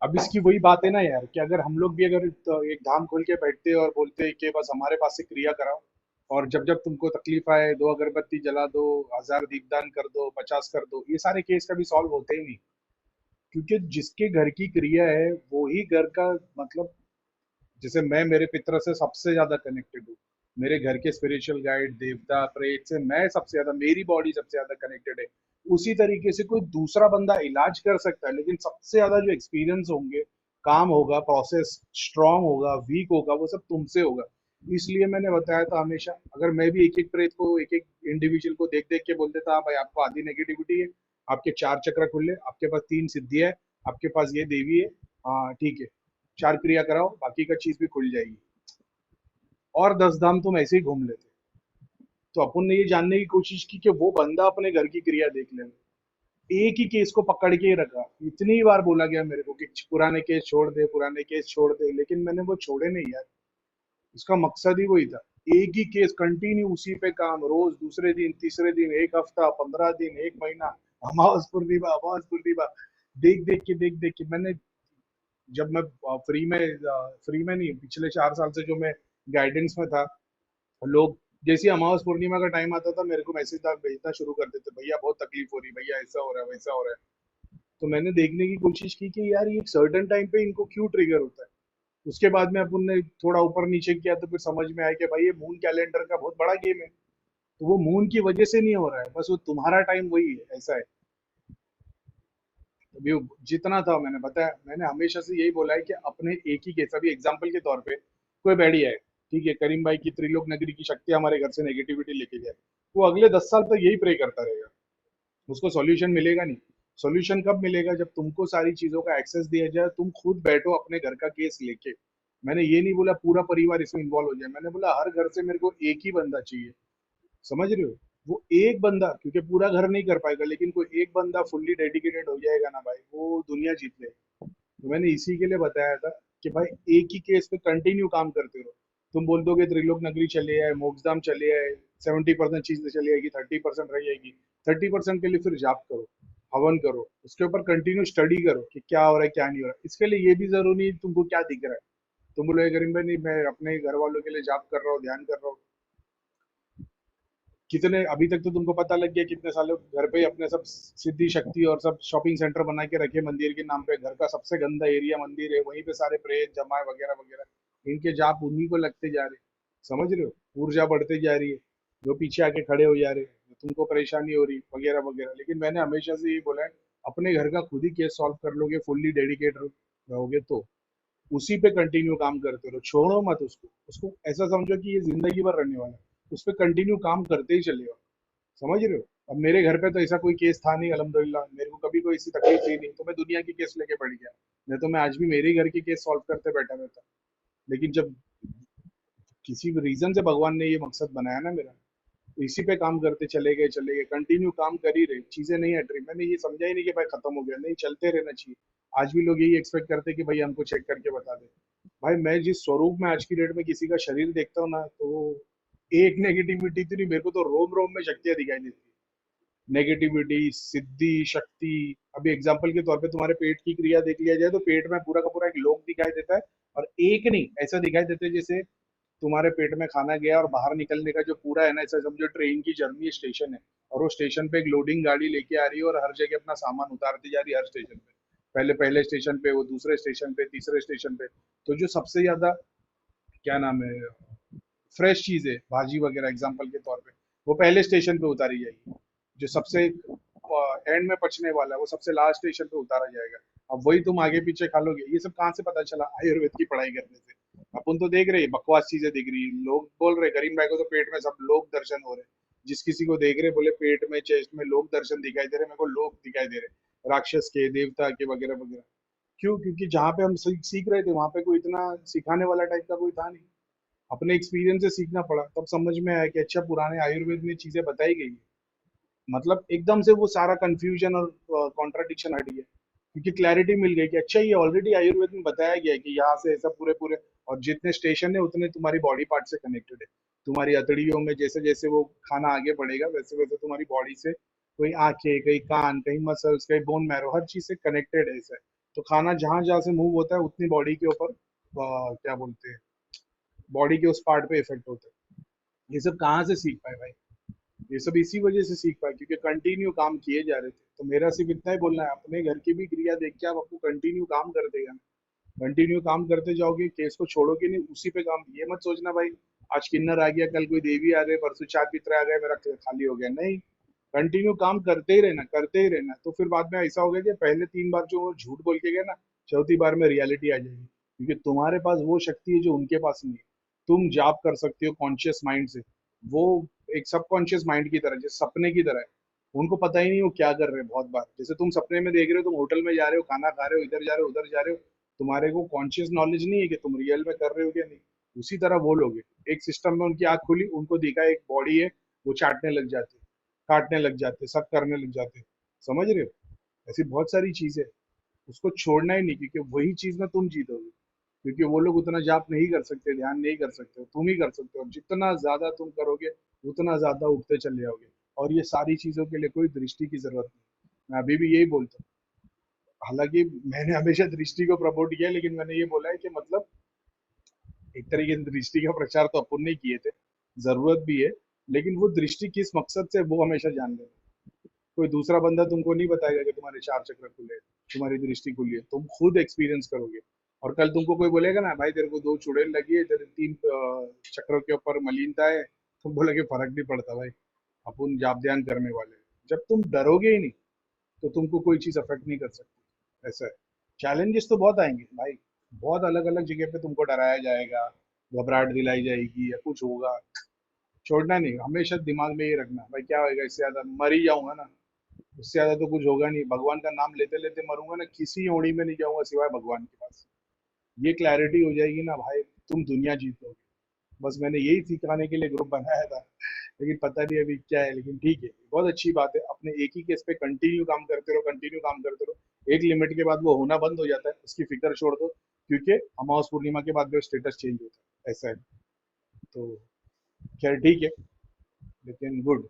अब इसकी वही बात है ना यार, कि अगर हम लोग भी अगर तो एक धाम खोल के बैठते और बोलते कि बस हमारे पास से क्रिया कराओ, और जब जब तुमको तकलीफ आए 2 अगरबत्ती जला दो, 1000 दीपदान कर दो, 50 कर दो, ये सारे केस कभी सॉल्व होते ही नहीं। क्योंकि जिसके घर की क्रिया है वो ही घर का मतलब, जैसे मैं मेरे पितर से सबसे ज्यादा कनेक्टेड हूँ, मेरे घर के स्पिरिचुअल गाइड देवता प्रेत से मैं सबसे ज्यादा, मेरी बॉडी सबसे ज्यादा कनेक्टेड है। उसी तरीके से कोई दूसरा बंदा इलाज कर सकता है, लेकिन सबसे ज्यादा जो एक्सपीरियंस होंगे, काम होगा, प्रोसेस स्ट्रांग होगा, वीक होगा, वो सब तुमसे होगा। इसलिए मैंने बताया था हमेशा, अगर मैं भी एक एक प्रेत को, एक एक इंडिविजुअल को देख देख के बोल देता, हाँ भाई आपको आधी नेगेटिविटी है, आपके 4 चक्र खुले, आपके पास 3 सिद्धियां है, आपके पास ये देवी है, हाँ ठीक है, 4 क्रिया कराओ, बाकी का चीज भी खुल जाएगी, और 10 धाम तुम ऐसे ही घूम लेते। तो अपन ने ये जानने की कोशिश की कि वो बंदा अपने घर की क्रिया देख ले। एक ही केस को पकड़ के ही रखा, इतनी बार बोला गया मेरे को कि पुराने केस छोड़ दे, पुराने केस छोड़ दे, लेकिन मैंने वो छोड़े नहीं यार। उसका मकसद ही वही था, एक ही केस कंटिन्यू, उसी पे काम, रोज दूसरे दिन तीसरे दिन, एक हफ्ता, 15 दिन, एक महीना, अमावस पूर्णिमा अमावस पूर्णिमा, देख देख के मैंने, जब मैं फ्री में नहीं, पिछले 4 साल से जो मैं गाइडेंस में था, लोग जैसे ही अमावस पूर्णिमा का टाइम आता था मेरे को मैसेज भेजना शुरू कर देते, भैया बहुत तकलीफ हो रही, भैया ऐसा हो रहा है, वैसा हो रहा है। तो मैंने देखने की कोशिश की कि यार ये एक सर्टेन टाइम पे इनको क्यों ट्रिगर होता है। उसके बाद में अपन ने थोड़ा ऊपर नीचे किया तो फिर समझ में आया कि भाई ये मून कैलेंडर का बहुत बड़ा गेम है। तो वो मून की वजह से नहीं हो रहा है, बस वो तुम्हारा टाइम वही है, ऐसा है। अभी जितना था मैंने बताया, मैंने हमेशा से यही बोला है कि अपने एक ही केस, अभी एग्जाम्पल के तौर पे कोई बैठिया है, ठीक है, करीम भाई की त्रिलोक नगरी की शक्ति हमारे घर से नेगेटिविटी लेके जाए, वो अगले 10 साल तक यही प्रे करता रहेगा, उसको सॉल्यूशन मिलेगा नहीं। सॉल्यूशन कब मिलेगा, जब तुमको सारी चीजों का एक्सेस दिया जाए, तुम खुद बैठो अपने घर का केस लेके। मैंने ये नहीं बोला पूरा परिवार इसमें इन्वॉल्व हो जाए, मैंने बोला हर घर से मेरे को एक ही बंदा चाहिए। समझ रहे हो, वो एक बंदा, क्योंकि पूरा घर नहीं कर पाएगा, लेकिन कोई एक बंदा फुल्ली डेडिकेटेड हो जाएगा ना भाई, वो दुनिया जीत ले। तो मैंने इसी के लिए बताया था कि भाई एक ही केस पे कंटिन्यू काम करते रहो। तुम बोल दोगे त्रिलोक नगरी चले आए, मोक्षधाम चले आए, 70% चीजें चली आएगी, 30% रह जाएगी। 30% के लिए फिर जाप करो, हवन करो, उसके ऊपर कंटिन्यू स्टडी करो कि क्या हो रहा है क्या नहीं हो रहा है। इसके लिए ये भी जरूरी नहीं तुमको क्या दिख रहा है, तुम बोले करीम भाई नहीं मैं अपने घर वालों के लिए जाप कर रहा हूँ, ध्यान कर रहा हूँ, कितने अभी तक तो तुमको पता लग गया, कितने सालों घर पे ही अपने सब सिद्धि शक्ति और सब शॉपिंग सेंटर बना के रखे मंदिर के नाम पे, घर का सबसे गंदा एरिया मंदिर है, वहीं पे सारे प्रेत जमाए वगैरह वगैरह, इनके जाप उन्हीं को लगते जा रहे। समझ रहे हो, ऊर्जा बढ़ते जा रही है, जो पीछे आके खड़े हो जा रहे हैं, तुमको परेशानी हो रही वगैरह वगैरह। लेकिन मैंने हमेशा से ये बोला है, अपने घर का खुद ही केस सॉल्व कर लोगे, फुल्ली डेडिकेट रहोगे तो उसी पे कंटिन्यू काम करते रहो, छोड़ो मत उसको। उसको ऐसा समझो कि ये जिंदगी भर रहने वाला है, उस पर कंटिन्यू काम करते ही चले जाओ। समझ रहे हो। अब मेरे घर पे तो ऐसा कोई केस था नहीं, अल्हम्दुलिल्लाह मेरे को कभी कोई ऐसी तकलीफ थी नहीं, तो मैं दुनिया की केस लेके बैठ गया, नहीं तो मैं आज भी मेरे ही घर के केस सॉल्व करते बैठा रहता। लेकिन जब किसी भी रीजन से भगवान ने ये मकसद बनाया ना मेरा, तो इसी पे काम करते चले गए कंटिन्यू काम कर ही रहे, चीजें नहीं हट रही। मैंने ये समझा ही नहीं कि भाई खत्म हो गया, नहीं चलते रहना चाहिए। आज भी लोग यही एक्सपेक्ट करते हैं कि भाई हमको चेक करके बता दे। भाई मैं जिस स्वरूप में आज की डेट में किसी का शरीर देखता हूँ ना, तो एक नेगेटिविटी तो नहीं, मेरे को तो रोम रोम में शक्तियां दिखाई देती है। नेगेटिविटी, सिद्धि, शक्ति। अभी एग्जाम्पल के तौर पे तुम्हारे पेट की क्रिया देख लिया जाए, तो पेट में पूरा का पूरा एक लोक दिखाई देता है, और एक नहीं ऐसा दिखाई देता है जैसे तुम्हारे पेट में खाना गया और बाहर निकलने का जो पूरा है ना, ऐसा समझो ट्रेन की जर्नी स्टेशन है, और वो स्टेशन पे एक लोडिंग गाड़ी लेके आ रही है और हर जगह अपना सामान उतारती जा रही है, हर स्टेशन पे, पहले पहले स्टेशन पे, वो दूसरे स्टेशन पे, तीसरे स्टेशन पे। तो जो सबसे ज्यादा, क्या नाम है, फ्रेश चीज है, भाजी वगैरह एग्जाम्पल के तौर पे, वो पहले स्टेशन पे उतारी जाएगी। जो सबसे एंड में पचने वाला है वो सबसे लास्ट स्टेशन पे उतारा जाएगा। अब वही तुम आगे पीछे खा लोगे। ये सब कहाँ से पता चला, आयुर्वेद की पढ़ाई करने से। अपन तो देख रहे हैं बकवास चीजें दिख रही है, लोग बोल रहे करीम भाई को तो पेट में सब लोग दर्शन हो रहे हैं। जिस किसी को देख रहे बोले पेट में चेस्ट में लोग दर्शन दिखाई दे रहे, मेरे को लोग दिखाई दे रहे, राक्षस के, देवता के वगैरह वगैरह। क्यों, क्योंकि जहाँ पे हम सीख रहे थे वहां पे कोई इतना सिखाने वाला टाइप का कोई था नहीं, अपने एक्सपीरियंस से सीखना पड़ा, तब समझ में आया कि अच्छा पुराने आयुर्वेद में चीजें बताई गई हैं। मतलब एकदम से वो सारा कंफ्यूजन और कॉन्ट्राडिक्शन हट गया, क्योंकि क्लैरिटी मिल गई कि अच्छा ये ऑलरेडी आयुर्वेद में बताया गया है कि यहाँ से ऐसा पूरे पूरे, और जितने स्टेशन है उतने तुम्हारी बॉडी पार्ट से कनेक्टेड है। तुम्हारी अतड़ियों में जैसे जैसे वो खाना आगे बढ़ेगा, वैसे वैसे तुम्हारी बॉडी से कोई आंखें, कहीं कान, कहीं मसल्स, कहीं बोन मैरो, हर चीज से कनेक्टेड है ऐसा है। तो खाना जहां जहां से मूव होता है उतनी बॉडी के ऊपर क्या बोलते हैं, बॉडी के उस पार्ट पे इफेक्ट होता है। ये सब कहाँ से सीख पाए भाई? ये सब इसी वजह से सीख पाए क्योंकि कंटिन्यू काम किए जा रहे थे। तो मेरा सिर्फ इतना ही बोलना है, अपने घर की भी क्रिया देख के आप आपको कंटिन्यू काम कर देगा। कंटिन्यू काम करते जाओगे, केस को छोड़ोगे नहीं, उसी पे काम। ये मत सोचना भाई आज किन्नर आ गया, कल कोई देवी आ गए, परसों चार पितरा आ गए, मेरा खाली हो गया। नहीं, कंटिन्यू काम करते ही रहना, करते ही रहना। तो फिर बाद में ऐसा हो गया कि पहले 3 बार जो वो झूठ बोल के गए ना, चौथी बार में रियलिटी आ जाएगी क्योंकि तुम्हारे पास वो शक्ति है जो उनके पास नहीं है। तुम जाप कर सकते हो कॉन्शियस माइंड से, वो एक सबकॉन्शियस माइंड की तरह, जैसे सपने की तरह है। उनको पता ही नहीं वो क्या कर रहे हैं बहुत बार। जैसे तुम सपने में देख रहे हो, तुम होटल में जा रहे हो, खाना खा रहे हो, इधर जा रहे हो, उधर जा रहे हो, तुम्हारे को कॉन्शियस नॉलेज नहीं है कि तुम रियल में कर रहे हो क्या नहीं। उसी तरह वो लोग हैं। एक सिस्टम में उनकी आंख खुली, उनको दिखा एक बॉडी है, वो चाटने लग जाते, काटने लग जाते, सब करने लग जाते। समझ रहे हो? ऐसी बहुत सारी चीजें हैं। उसको छोड़ना ही नहीं क्योंकि वही चीज में तुम जीतोगे। क्योंकि वो लोग उतना जाप नहीं कर सकते, ध्यान नहीं कर सकते, तुम ही कर सकते हो। जितना ज्यादा तुम करोगे उतना ज्यादा उठते चले जाओगे। और ये सारी चीजों के लिए कोई दृष्टि की जरूरत नहीं। मैं अभी भी यही बोलता हूँ। हालांकि मैंने हमेशा दृष्टि को प्रमोट किया, लेकिन मैंने ये बोला है कि मतलब एक तरीके से दृष्टि का प्रचार तो अपन ने किए थे, जरूरत भी है। लेकिन वो दृष्टि किस मकसद से, वो हमेशा जान लेना। कोई दूसरा बंदा तुमको नहीं बताएगा कि तुम्हारे 4 चक्र खुले हैं, तुम्हारी दृष्टि खुली है। तुम खुद एक्सपीरियंस करोगे। और कल तुमको कोई बोलेगा ना, भाई तेरे को 2 चुड़ैल लगी है, तेरे 3 चक्रों के ऊपर मलिनता है, तुम बोलोगे फर्क नहीं पड़ता भाई, अपन जाप ध्यान करने वाले हैं। जब तुम डरोगे ही नहीं तो तुमको कोई चीज अफेक्ट नहीं कर सकती। ऐसा है। चैलेंजेस तो बहुत आएंगे भाई, बहुत अलग अलग जगह पे तुमको डराया जाएगा, घबराहट दिलाई जाएगी या कुछ होगा। छोड़ना नहीं, हमेशा दिमाग में ये रखना, भाई क्या होएगा, इससे ज्यादा मर ही जाऊंगा ना, उससे ज्यादा तो कुछ होगा नहीं। भगवान का नाम लेते लेते मरूंगा ना, किसी ओड़ी में नहीं जाऊंगा सिवाय भगवान के पास। ये क्लैरिटी हो जाएगी ना भाई, तुम दुनिया जीत लोगे। बस मैंने यही सिखाने के लिए ग्रुप बनाया था, लेकिन पता नहीं अभी क्या है। लेकिन ठीक है, बहुत अच्छी बात है। अपने एक ही केस पे कंटिन्यू काम करते रहो, कंटिन्यू काम करते रहो। एक लिमिट के बाद वो होना बंद हो जाता है, उसकी फिक्र छोड़ दो। क्योंकि अमावस पूर्णिमा के बाद जो स्टेटस चेंज होता है, ऐसा है। तो खैर ठीक है, लेकिन गुड।